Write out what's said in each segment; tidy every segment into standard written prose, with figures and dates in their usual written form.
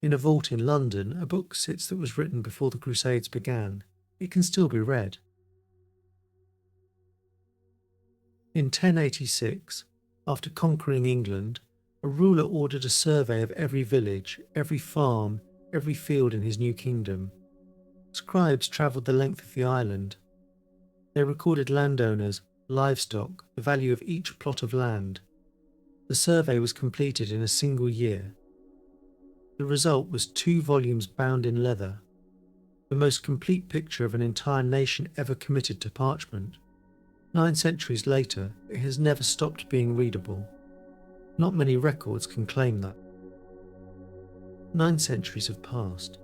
In a vault in London, a book sits that was written before the Crusades began. It can still be read. In 1086, after conquering England, a ruler ordered a survey of every village, every farm, every field in his new kingdom. Scribes travelled the length of the island. They recorded landowners, livestock, the value of each plot of land. The survey was completed in a single year. The result was 2 volumes bound in leather, the most complete picture of an entire nation ever committed to parchment. 9 centuries later, it has never stopped being readable. Not many records can claim that. 9 centuries have passed.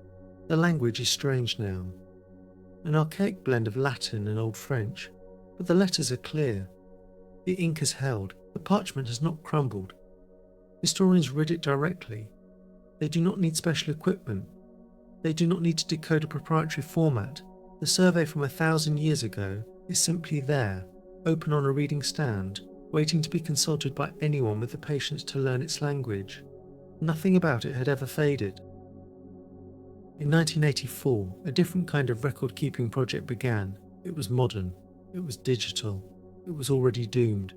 The language is strange now. An archaic blend of Latin and Old French, but the letters are clear. The ink has held, the parchment has not crumbled. Historians read it directly. They do not need special equipment. They do not need to decode a proprietary format. The survey from 1,000 years ago is simply there, open on a reading stand, waiting to be consulted by anyone with the patience to learn its language. Nothing about it had ever faded. In 1984, a different kind of record-keeping project began. It was modern. It was digital. It was already doomed.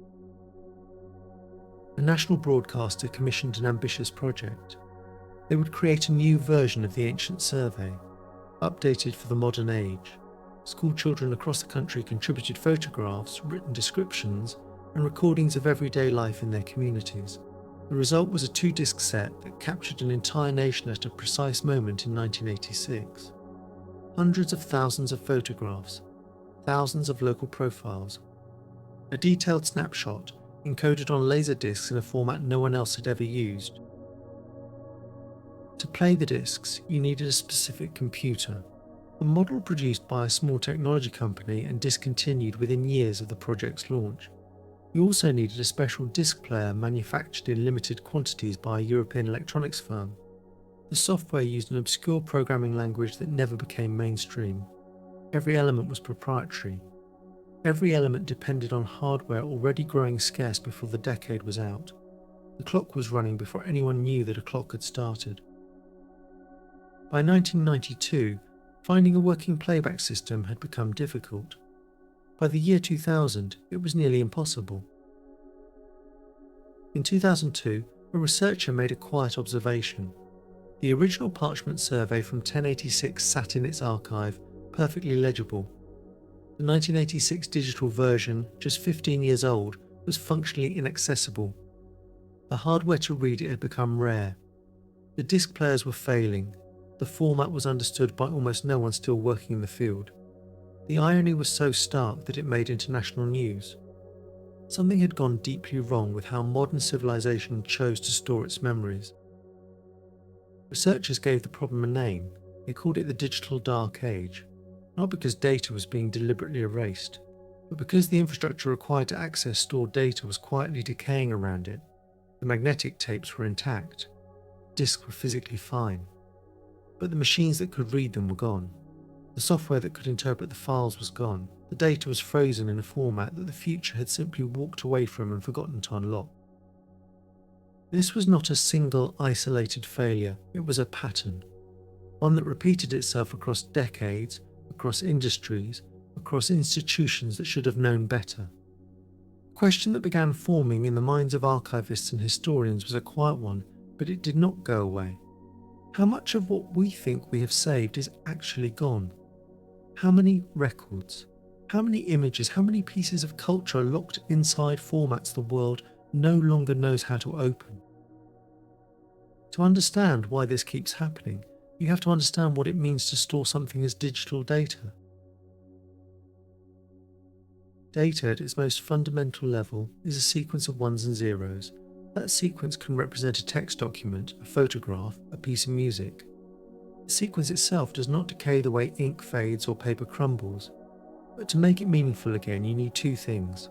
A national broadcaster commissioned an ambitious project. They would create a new version of the ancient survey, updated for the modern age. School children across the country contributed photographs, written descriptions, and recordings of everyday life in their communities. The result was a 2-disc set that captured an entire nation at a precise moment in 1986. Hundreds of thousands of photographs, thousands of local profiles. A detailed snapshot, encoded on laser discs in a format no one else had ever used. To play the discs, you needed a specific computer. A model produced by a small technology company and discontinued within years of the project's launch. You also needed a special disc player manufactured in limited quantities by a European electronics firm. The software used an obscure programming language that never became mainstream. Every element was proprietary. Every element depended on hardware already growing scarce before the decade was out. The clock was running before anyone knew that a clock had started. By 1992, finding a working playback system had become difficult. By the year 2000, it was nearly impossible. In 2002, a researcher made a quiet observation. The original parchment survey from 1086 sat in its archive, perfectly legible. The 1986 digital version, just 15 years old, was functionally inaccessible. The hardware to read it had become rare. The disc players were failing. The format was understood by almost no one still working in the field. The irony was so stark that it made international news. Something had gone deeply wrong with how modern civilization chose to store its memories. Researchers gave the problem a name. They called it the Digital Dark Age, not because data was being deliberately erased, but because the infrastructure required to access stored data was quietly decaying around it. The magnetic tapes were intact. Discs were physically fine. But the machines that could read them were gone. The software that could interpret the files was gone. The data was frozen in a format that the future had simply walked away from and forgotten to unlock. This was not a single isolated failure, it was a pattern. One that repeated itself across decades, across industries, across institutions that should have known better. The question that began forming in the minds of archivists and historians was a quiet one, but it did not go away. How much of what we think we have saved is actually gone? How many records, how many images, how many pieces of culture are locked inside formats the world no longer knows how to open? To understand why this keeps happening, you have to understand what it means to store something as digital data. Data at its most fundamental level is a sequence of ones and zeros. That sequence can represent a text document, a photograph, a piece of music. The sequence itself does not decay the way ink fades or paper crumbles, but to make it meaningful again you need 2 things: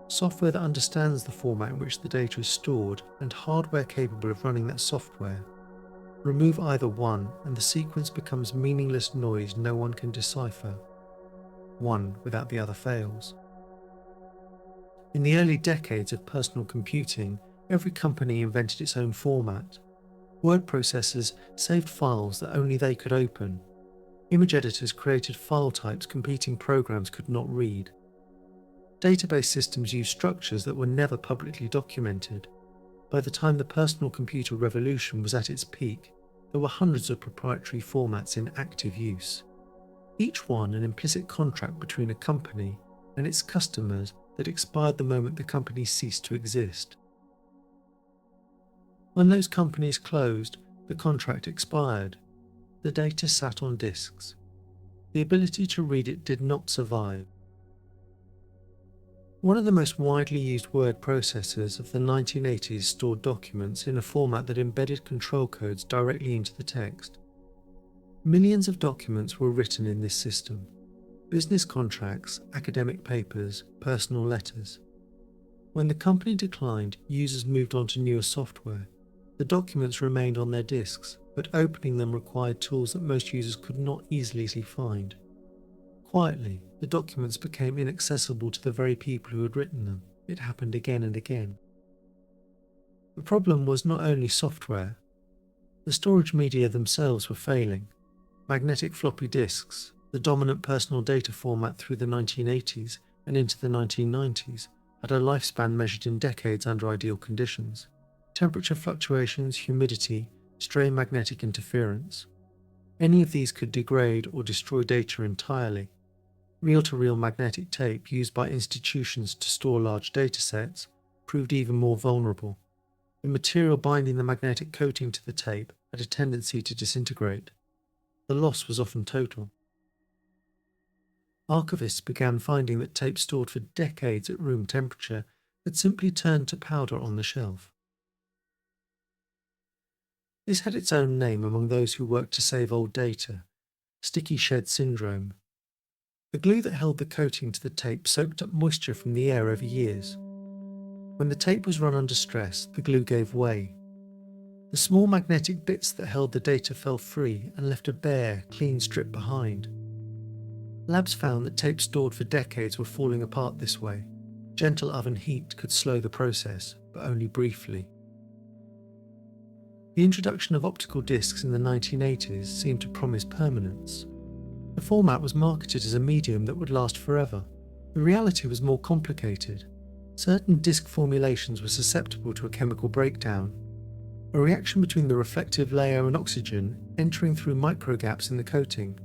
software that understands the format in which the data is stored and hardware capable of running that software. Remove either one and the sequence becomes meaningless noise no one can decipher. One without the other fails. In the early decades of personal computing, every company invented its own format. Word processors saved files that only they could open. Image editors created file types competing programs could not read. Database systems used structures that were never publicly documented. By the time the personal computer revolution was at its peak, there were hundreds of proprietary formats in active use, each one an implicit contract between a company and its customers that expired the moment the company ceased to exist. When those companies closed, the contract expired. The data sat on disks. The ability to read it did not survive. One of the most widely used word processors of the 1980s stored documents in a format that embedded control codes directly into the text. Millions of documents were written in this system. Business contracts, academic papers, personal letters. When the company declined, users moved on to newer software. The documents remained on their disks, but opening them required tools that most users could not easily find. Quietly, the documents became inaccessible to the very people who had written them. It happened again and again. The problem was not only software. The storage media themselves were failing. Magnetic floppy disks, the dominant personal data format through the 1980s and into the 1990s, had a lifespan measured in decades under ideal conditions. Temperature fluctuations, humidity, stray magnetic interference. Any of these could degrade or destroy data entirely. Reel-to-reel magnetic tape used by institutions to store large datasets proved even more vulnerable. The material binding the magnetic coating to the tape had a tendency to disintegrate. The loss was often total. Archivists began finding that tape stored for decades at room temperature had simply turned to powder on the shelf. This had its own name among those who worked to save old data, sticky shed syndrome. The glue that held the coating to the tape soaked up moisture from the air over years. When the tape was run under stress, the glue gave way. The small magnetic bits that held the data fell free and left a bare, clean strip behind. Labs found that tape stored for decades were falling apart this way. Gentle oven heat could slow the process, but only briefly. The introduction of optical discs in the 1980s seemed to promise permanence. The format was marketed as a medium that would last forever. The reality was more complicated. Certain disc formulations were susceptible to a chemical breakdown, a reaction between the reflective layer and oxygen entering through microgaps in the coating.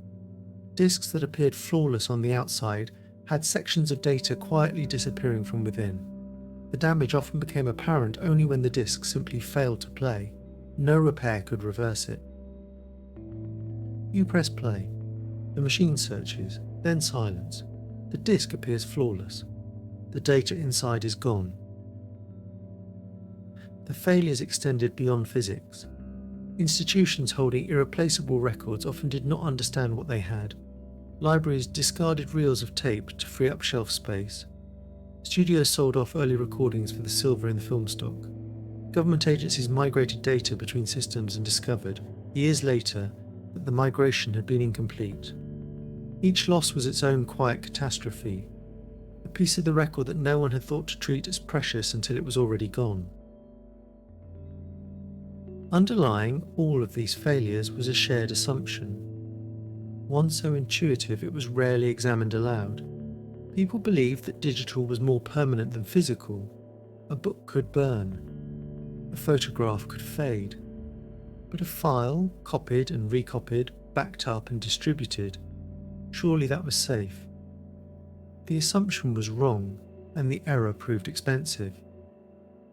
Discs that appeared flawless on the outside had sections of data quietly disappearing from within. The damage often became apparent only when the disc simply failed to play. No repair could reverse it. You press play. The machine searches, then silence. The disc appears flawless. The data inside is gone. The failures extended beyond physics. Institutions holding irreplaceable records often did not understand what they had. Libraries discarded reels of tape to free up shelf space. Studios sold off early recordings for the silver in the film stock. Government agencies migrated data between systems and discovered, years later, that the migration had been incomplete. Each loss was its own quiet catastrophe, a piece of the record that no one had thought to treat as precious until it was already gone. Underlying all of these failures was a shared assumption, one so intuitive it was rarely examined aloud. People believed that digital was more permanent than physical. A book could burn. A photograph could fade. But a file, copied and recopied, backed up and distributed, surely that was safe. The assumption was wrong, and the error proved expensive.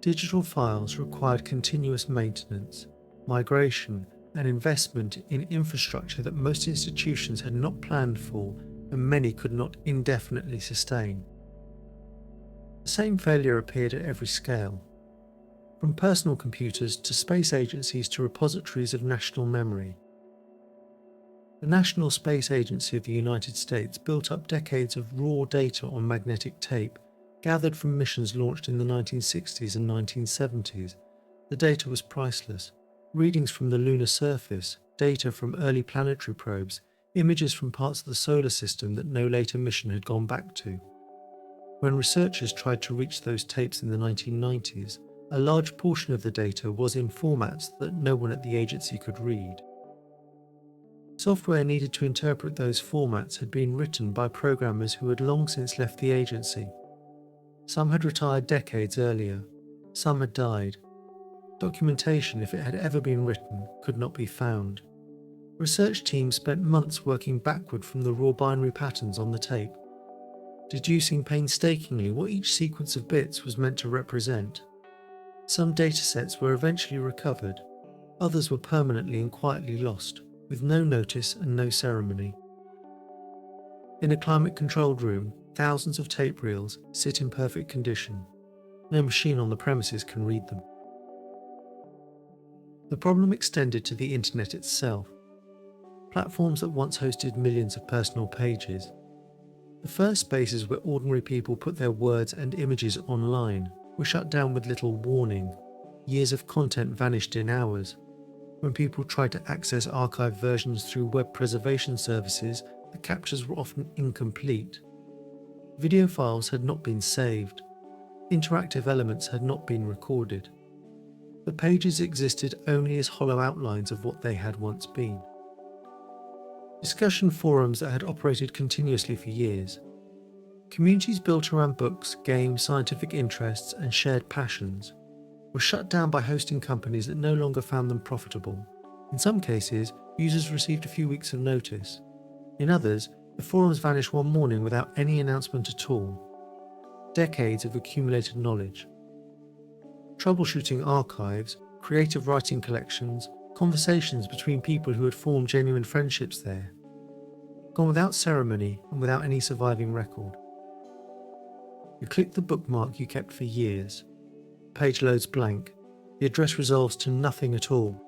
Digital files required continuous maintenance, migration, and investment in infrastructure that most institutions had not planned for and many could not indefinitely sustain. The same failure appeared at every scale, from personal computers to space agencies to repositories of national memory. The National Space Agency of the United States built up decades of raw data on magnetic tape gathered from missions launched in the 1960s and 1970s. The data was priceless. Readings from the lunar surface, data from early planetary probes, images from parts of the solar system that no later mission had gone back to. When researchers tried to reach those tapes in the 1990s, a large portion of the data was in formats that no one at the agency could read. Software needed to interpret those formats had been written by programmers who had long since left the agency. Some had retired decades earlier, some had died. Documentation, if it had ever been written, could not be found. Research teams spent months working backward from the raw binary patterns on the tape, deducing painstakingly what each sequence of bits was meant to represent. Some datasets were eventually recovered, others were permanently and quietly lost, with no notice and no ceremony. In a climate-controlled room, thousands of tape reels sit in perfect condition. No machine on the premises can read them. The problem extended to the internet itself. Platforms that once hosted millions of personal pages. The first spaces where ordinary people put their words and images online were shut down with little warning. Years of content vanished in hours. When people tried to access archived versions through web preservation services, the captures were often incomplete. Video files had not been saved. Interactive elements had not been recorded. The pages existed only as hollow outlines of what they had once been. Discussion forums that had operated continuously for years. Communities built around books, games, scientific interests, and shared passions were shut down by hosting companies that no longer found them profitable. In some cases, users received a few weeks of notice. In others, the forums vanished one morning without any announcement at all. Decades of accumulated knowledge. Troubleshooting archives, creative writing collections, conversations between people who had formed genuine friendships there. Gone without ceremony and without any surviving record. You click the bookmark you kept for years. The page loads blank. The address resolves to nothing at all.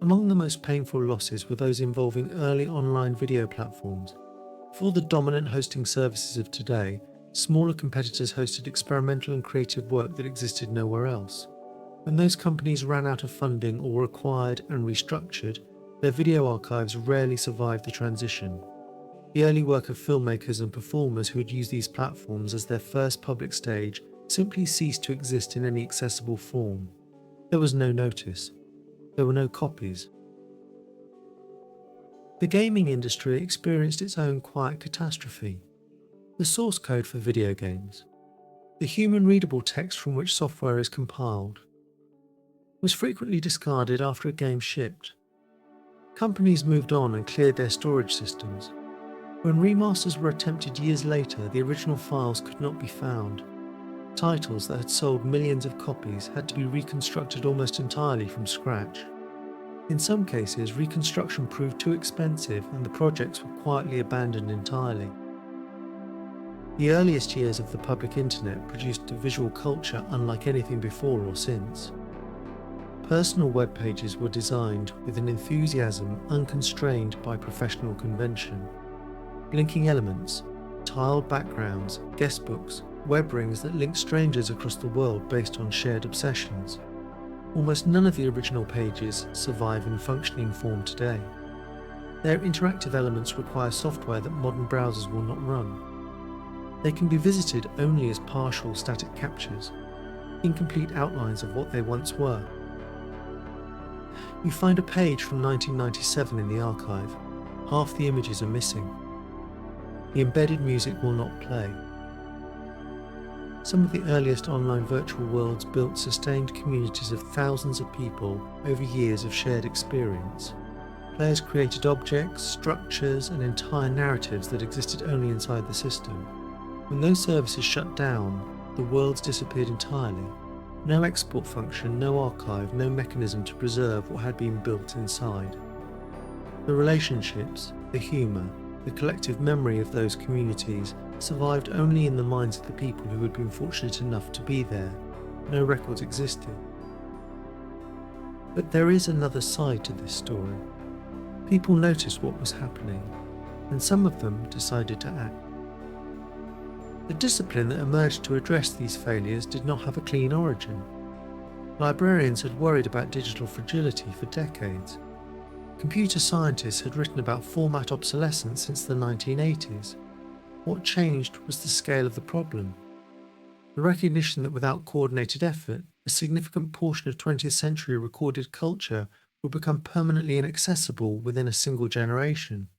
Among the most painful losses were those involving early online video platforms. Before the dominant hosting services of today, smaller competitors hosted experimental and creative work that existed nowhere else. When those companies ran out of funding or were acquired and restructured, their video archives rarely survived the transition. The early work of filmmakers and performers who had used these platforms as their first public stage simply ceased to exist in any accessible form. There was no notice. There were no copies. The gaming industry experienced its own quiet catastrophe. The source code for video games, the human readable text from which software is compiled, was frequently discarded after a game shipped. Companies moved on and cleared their storage systems. When remasters were attempted years later, the original files could not be found. Titles that had sold millions of copies had to be reconstructed almost entirely from scratch. In some cases, reconstruction proved too expensive and the projects were quietly abandoned entirely. The earliest years of the public internet produced a visual culture unlike anything before or since. Personal web pages were designed with an enthusiasm unconstrained by professional convention. Blinking elements, tiled backgrounds, guestbooks, web rings that linked strangers across the world based on shared obsessions. Almost none of the original pages survive in functioning form today. Their interactive elements require software that modern browsers will not run. They can be visited only as partial static captures, incomplete outlines of what they once were. You find a page from 1997 in the archive. Half the images are missing. The embedded music will not play. Some of the earliest online virtual worlds built sustained communities of thousands of people over years of shared experience. Players created objects, structures, and entire narratives that existed only inside the system. When those services shut down, the worlds disappeared entirely. No export function, no archive, no mechanism to preserve what had been built inside. The relationships, the humour, the collective memory of those communities survived only in the minds of the people who had been fortunate enough to be there. No records existed. But there is another side to this story. People noticed what was happening, and some of them decided to act. The discipline that emerged to address these failures did not have a clean origin. Librarians had worried about digital fragility for decades. Computer scientists had written about format obsolescence since the 1980s. What changed was the scale of the problem. The recognition that without coordinated effort, a significant portion of 20th century recorded culture would become permanently inaccessible within a single generation.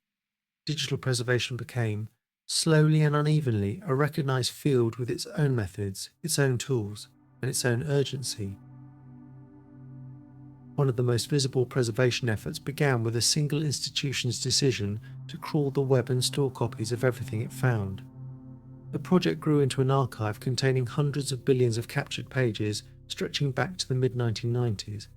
Digital preservation became, slowly and unevenly, a recognised field with its own methods, its own tools, and its own urgency. One of the most visible preservation efforts began with a single institution's decision to crawl the web and store copies of everything it found. The project grew into an archive containing hundreds of billions of captured pages stretching back to the mid-1990s.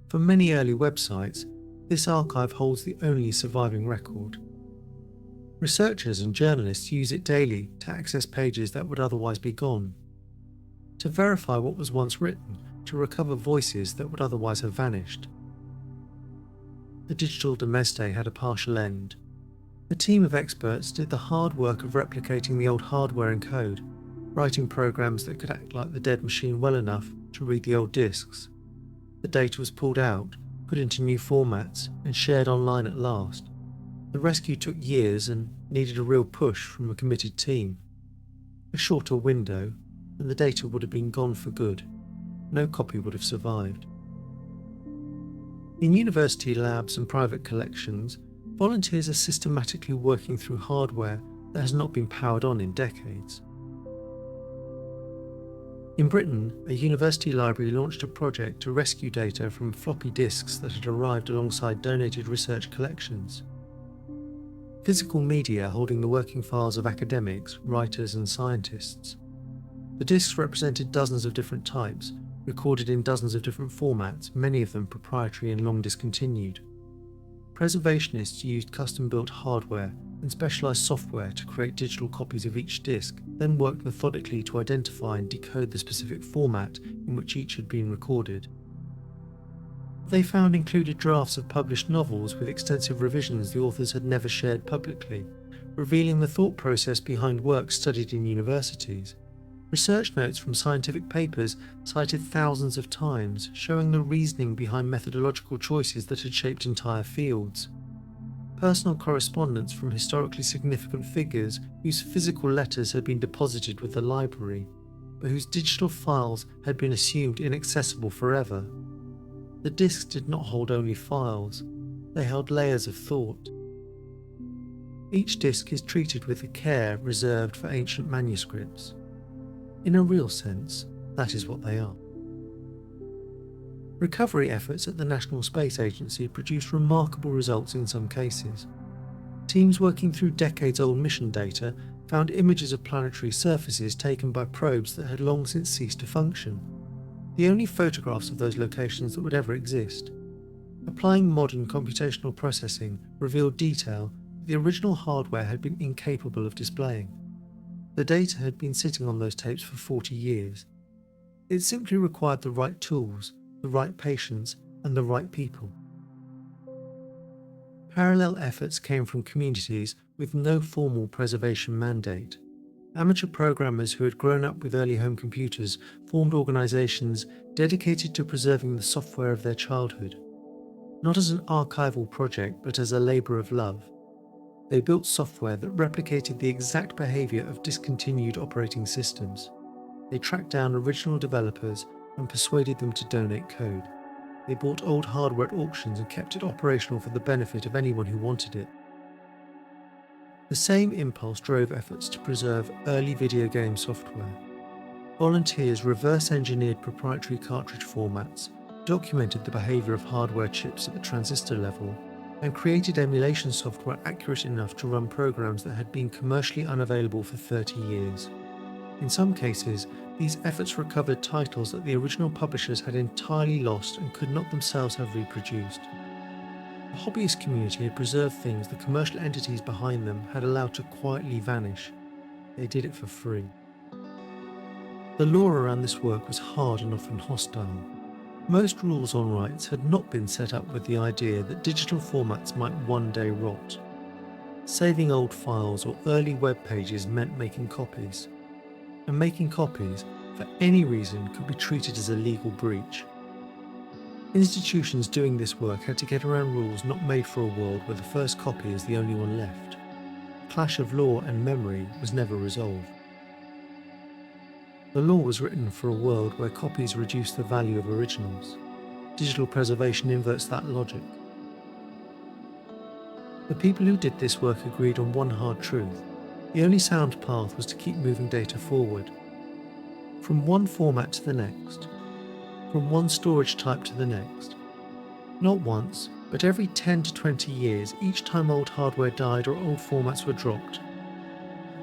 For many early websites, this archive holds the only surviving record. Researchers and journalists use it daily to access pages that would otherwise be gone, to verify what was once written, to recover voices that would otherwise have vanished. The digital Domesday had a partial end. A team of experts did the hard work of replicating the old hardware and code, writing programs that could act like the dead machine well enough to read the old disks. The data was pulled out, put into new formats, and shared online at last. The rescue took years and needed a real push from a committed team. A shorter window, and the data would have been gone for good. No copy would have survived. In university labs and private collections, volunteers are systematically working through hardware that has not been powered on in decades. In Britain, a university library launched a project to rescue data from floppy disks that had arrived alongside donated research collections. Physical media holding the working files of academics, writers and scientists. The disks represented dozens of different types, recorded in dozens of different formats, many of them proprietary and long discontinued. Preservationists used custom-built hardware and specialised software to create digital copies of each disk, then worked methodically to identify and decode the specific format in which each had been recorded. What they found included drafts of published novels with extensive revisions the authors had never shared publicly, revealing the thought process behind works studied in universities. Research notes from scientific papers cited thousands of times, showing the reasoning behind methodological choices that had shaped entire fields. Personal correspondence from historically significant figures whose physical letters had been deposited with the library, but whose digital files had been assumed inaccessible forever. The disks did not hold only files, they held layers of thought. Each disk is treated with the care reserved for ancient manuscripts. In a real sense, that is what they are. Recovery efforts at the National Space Agency produced remarkable results in some cases. Teams working through decades-old mission data found images of planetary surfaces taken by probes that had long since ceased to function, the only photographs of those locations that would ever exist. Applying modern computational processing revealed detail that the original hardware had been incapable of displaying. The data had been sitting on those tapes for 40 years. It simply required the right tools, the right patience, and the right people. Parallel efforts came from communities with no formal preservation mandate. Amateur programmers who had grown up with early home computers formed organisations dedicated to preserving the software of their childhood, not as an archival project but as a labour of love. They built software that replicated the exact behaviour of discontinued operating systems. They tracked down original developers and persuaded them to donate code. They bought old hardware at auctions and kept it operational for the benefit of anyone who wanted it. The same impulse drove efforts to preserve early video game software. Volunteers reverse-engineered proprietary cartridge formats, documented the behaviour of hardware chips at the transistor level, and created emulation software accurate enough to run programs that had been commercially unavailable for 30 years. In some cases, these efforts recovered titles that the original publishers had entirely lost and could not themselves have reproduced. The hobbyist community had preserved things the commercial entities behind them had allowed to quietly vanish. They did it for free. The law around this work was hard and often hostile. Most rules on rights had not been set up with the idea that digital formats might one day rot. Saving old files or early web pages meant making copies. And making copies, for any reason, could be treated as a legal breach. Institutions doing this work had to get around rules not made for a world where the first copy is the only one left. The clash of law and memory was never resolved. The law was written for a world where copies reduce the value of originals. Digital preservation inverts that logic. The people who did this work agreed on one hard truth. The only sound path was to keep moving data forward. From one format to the next. From one storage type to the next. Not once, but every 10 to 20 years, each time old hardware died or old formats were dropped.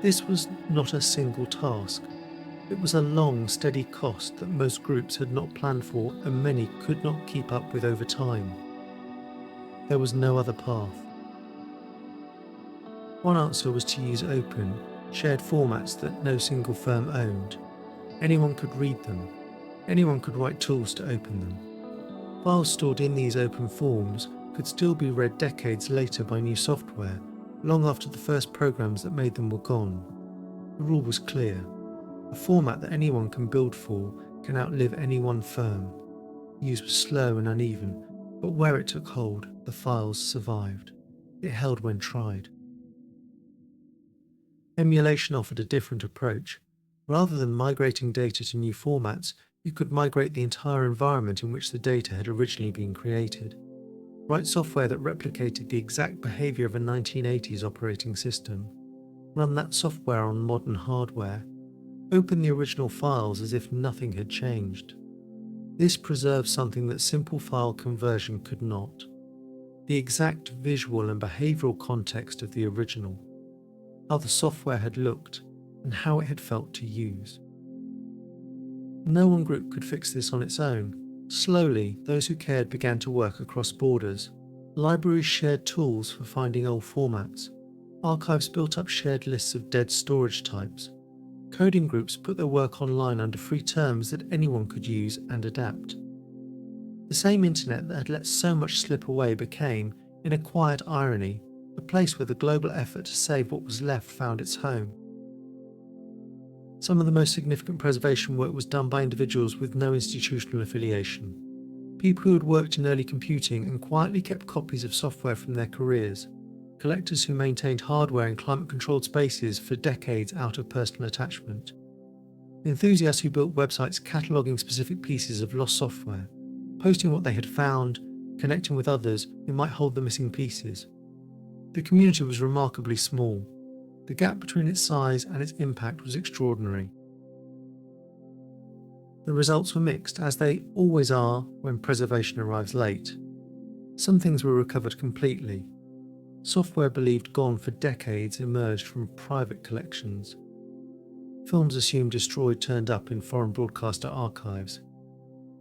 This was not a single task. It was a long, steady cost that most groups had not planned for and many could not keep up with over time. There was no other path. One answer was to use open, shared formats that no single firm owned. Anyone could read them. Anyone could write tools to open them. Files stored in these open forms could still be read decades later by new software, long after the first programs that made them were gone. The rule was clear. A format that anyone can build for can outlive any one firm. Use was slow and uneven, but where it took hold, the files survived. It held when tried. Emulation offered a different approach. Rather than migrating data to new formats, you could migrate the entire environment in which the data had originally been created. Write software that replicated the exact behavior of a 1980s operating system. Run that software on modern hardware. Open the original files as if nothing had changed. This preserves something that simple file conversion could not. The exact visual and behavioral context of the original. How the software had looked and how it had felt to use. No one group could fix this on its own. Slowly, those who cared began to work across borders. Libraries shared tools for finding old formats. Archives built up shared lists of dead storage types. Coding groups put their work online under free terms that anyone could use and adapt. The same internet that had let so much slip away became, in a quiet irony, a place where the global effort to save what was left found its home. Some of the most significant preservation work was done by individuals with no institutional affiliation. People who had worked in early computing and quietly kept copies of software from their careers. Collectors who maintained hardware in climate-controlled spaces for decades out of personal attachment. Enthusiasts who built websites cataloguing specific pieces of lost software, posting what they had found, connecting with others who might hold the missing pieces. The community was remarkably small. The gap between its size and its impact was extraordinary. The results were mixed, as they always are when preservation arrives late. Some things were recovered completely. Software believed gone for decades emerged from private collections. Films assumed destroyed turned up in foreign broadcaster archives.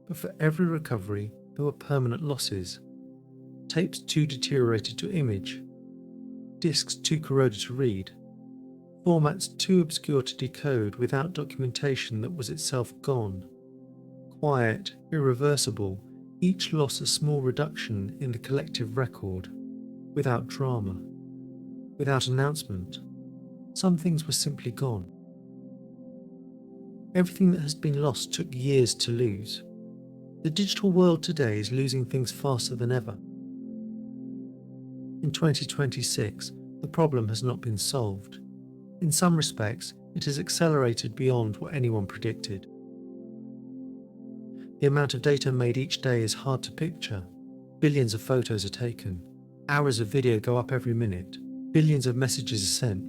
But for every recovery, there were permanent losses. Tapes too deteriorated to image. Discs too corroded to read. Formats too obscure to decode without documentation that was itself gone. Quiet, irreversible, each loss a small reduction in the collective record. Without drama. Without announcement. Some things were simply gone. Everything that has been lost took years to lose. The digital world today is losing things faster than ever. In 2026, the problem has not been solved. In some respects, it has accelerated beyond what anyone predicted. The amount of data made each day is hard to picture. Billions of photos are taken. Hours of video go up every minute. Billions of messages are sent.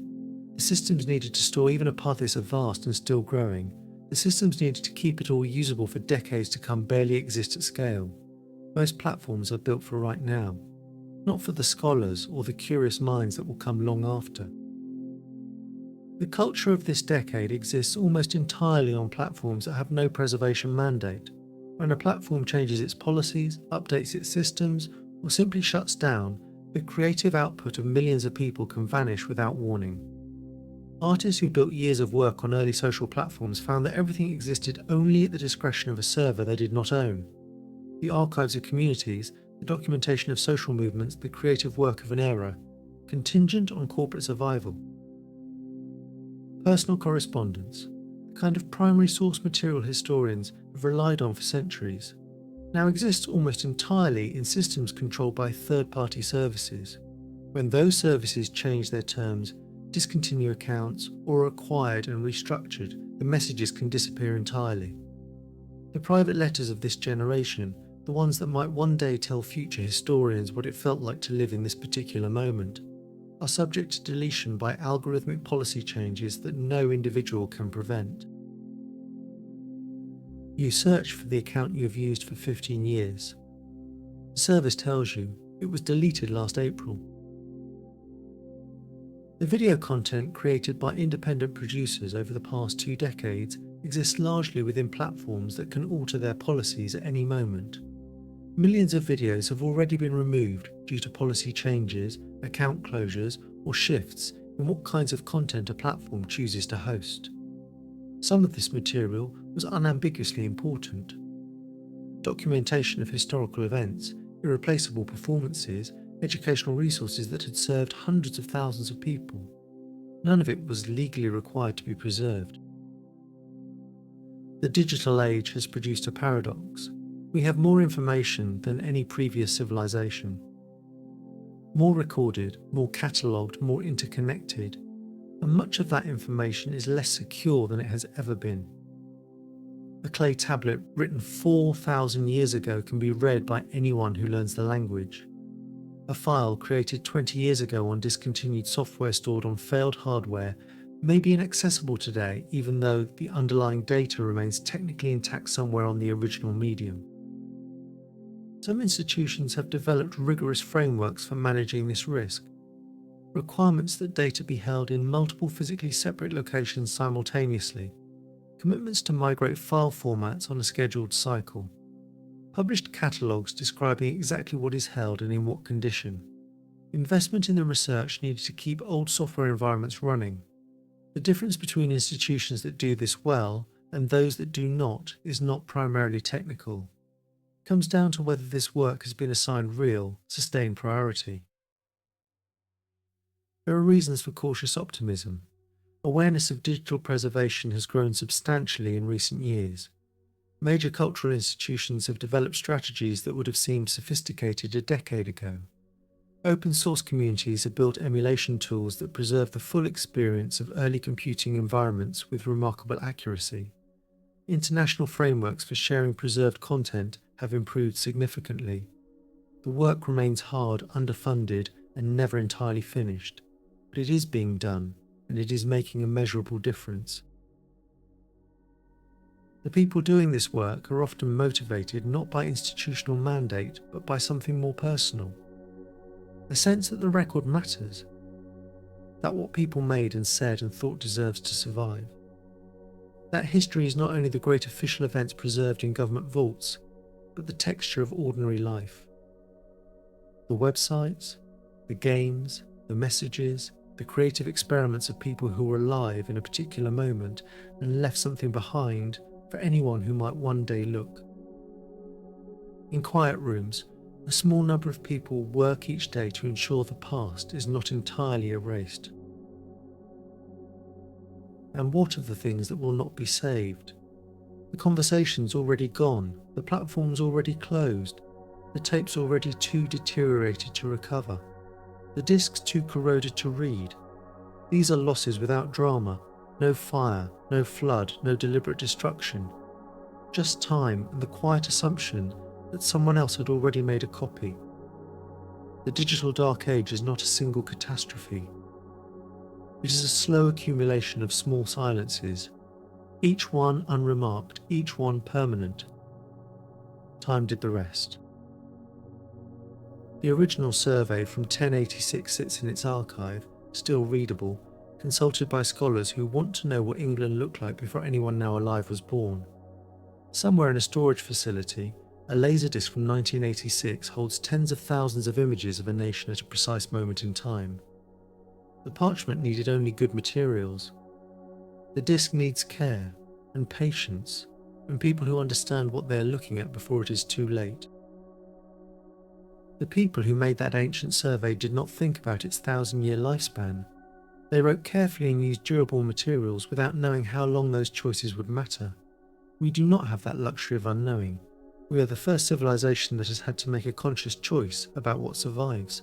The systems needed to store even a path this vast and still growing. The systems needed to keep it all usable for decades to come barely exist at scale. Most platforms are built for right now, not for the scholars or the curious minds that will come long after. The culture of this decade exists almost entirely on platforms that have no preservation mandate. When a platform changes its policies, updates its systems, or simply shuts down, the creative output of millions of people can vanish without warning. Artists who built years of work on early social platforms found that everything existed only at the discretion of a server they did not own. The archives of communities, the documentation of social movements, the creative work of an era, contingent on corporate survival. Personal correspondence, the kind of primary source material historians have relied on for centuries, now exists almost entirely in systems controlled by third-party services. When those services change their terms, discontinue accounts, or are acquired and restructured, the messages can disappear entirely. The private letters of this generation, the ones that might one day tell future historians what it felt like to live in this particular moment, are subject to deletion by algorithmic policy changes that no individual can prevent. You search for the account you have used for 15 years. The service tells you it was deleted last April. The video content created by independent producers over the past 2 decades exists largely within platforms that can alter their policies at any moment. Millions of videos have already been removed due to policy changes, account closures, or shifts in what kinds of content a platform chooses to host. Some of this material was unambiguously important. Documentation of historical events, irreplaceable performances, educational resources that had served hundreds of thousands of people. None of it was legally required to be preserved. The digital age has produced a paradox. We have more information than any previous civilization. More recorded, more catalogued, more interconnected, and much of that information is less secure than it has ever been. A clay tablet written 4,000 years ago can be read by anyone who learns the language. A file created 20 years ago on discontinued software stored on failed hardware may be inaccessible today, even though the underlying data remains technically intact somewhere on the original medium. Some institutions have developed rigorous frameworks for managing this risk. Requirements that data be held in multiple physically separate locations simultaneously. Commitments to migrate file formats on a scheduled cycle. Published catalogues describing exactly what is held and in what condition. Investment in the research needed to keep old software environments running. The difference between institutions that do this well and those that do not is not primarily technical. It comes down to whether this work has been assigned real, sustained priority. There are reasons for cautious optimism. Awareness of digital preservation has grown substantially in recent years. Major cultural institutions have developed strategies that would have seemed sophisticated a decade ago. Open source communities have built emulation tools that preserve the full experience of early computing environments with remarkable accuracy. International frameworks for sharing preserved content have improved significantly. The work remains hard, underfunded, and never entirely finished, but it is being done, and it is making a measurable difference. The people doing this work are often motivated not by institutional mandate, but by something more personal. A sense that the record matters, that what people made and said and thought deserves to survive. That history is not only the great official events preserved in government vaults, but the texture of ordinary life. The websites, the games, the messages, the creative experiments of people who were alive in a particular moment and left something behind for anyone who might one day look. In quiet rooms, a small number of people work each day to ensure the past is not entirely erased. And what of the things that will not be saved? The conversation's already gone, the platform's already closed, the tape's already too deteriorated to recover, the disc's too corroded to read. These are losses without drama, no fire, no flood, no deliberate destruction. Just time and the quiet assumption that someone else had already made a copy. The digital dark age is not a single catastrophe. It is a slow accumulation of small silences, each one unremarked, each one permanent. Time did the rest. The original survey from 1086 sits in its archive, still readable, consulted by scholars who want to know what England looked like before anyone now alive was born. Somewhere in a storage facility, a laserdisc from 1986 holds tens of thousands of images of a nation at a precise moment in time. The parchment needed only good materials. The disc needs care and patience and people who understand what they are looking at before it is too late. The people who made that ancient survey did not think about its 1,000-year lifespan. They wrote carefully and used durable materials without knowing how long those choices would matter. We do not have that luxury of unknowing. We are the first civilization that has had to make a conscious choice about what survives.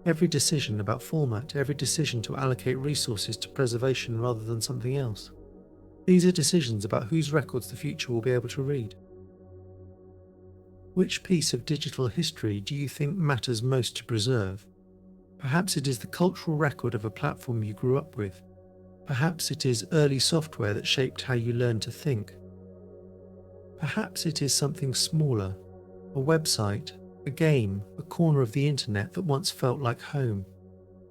Every decision about format, every decision to allocate resources to preservation rather than something else. These are decisions about whose records the future will be able to read. Which piece of digital history do you think matters most to preserve? Perhaps it is the cultural record of a platform you grew up with. Perhaps it is early software that shaped how you learned to think. Perhaps it is something smaller, a website, a game, a corner of the internet that once felt like home.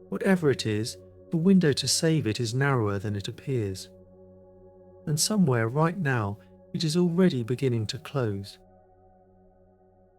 Whatever it is, the window to save it is narrower than it appears. And somewhere right now, it is already beginning to close.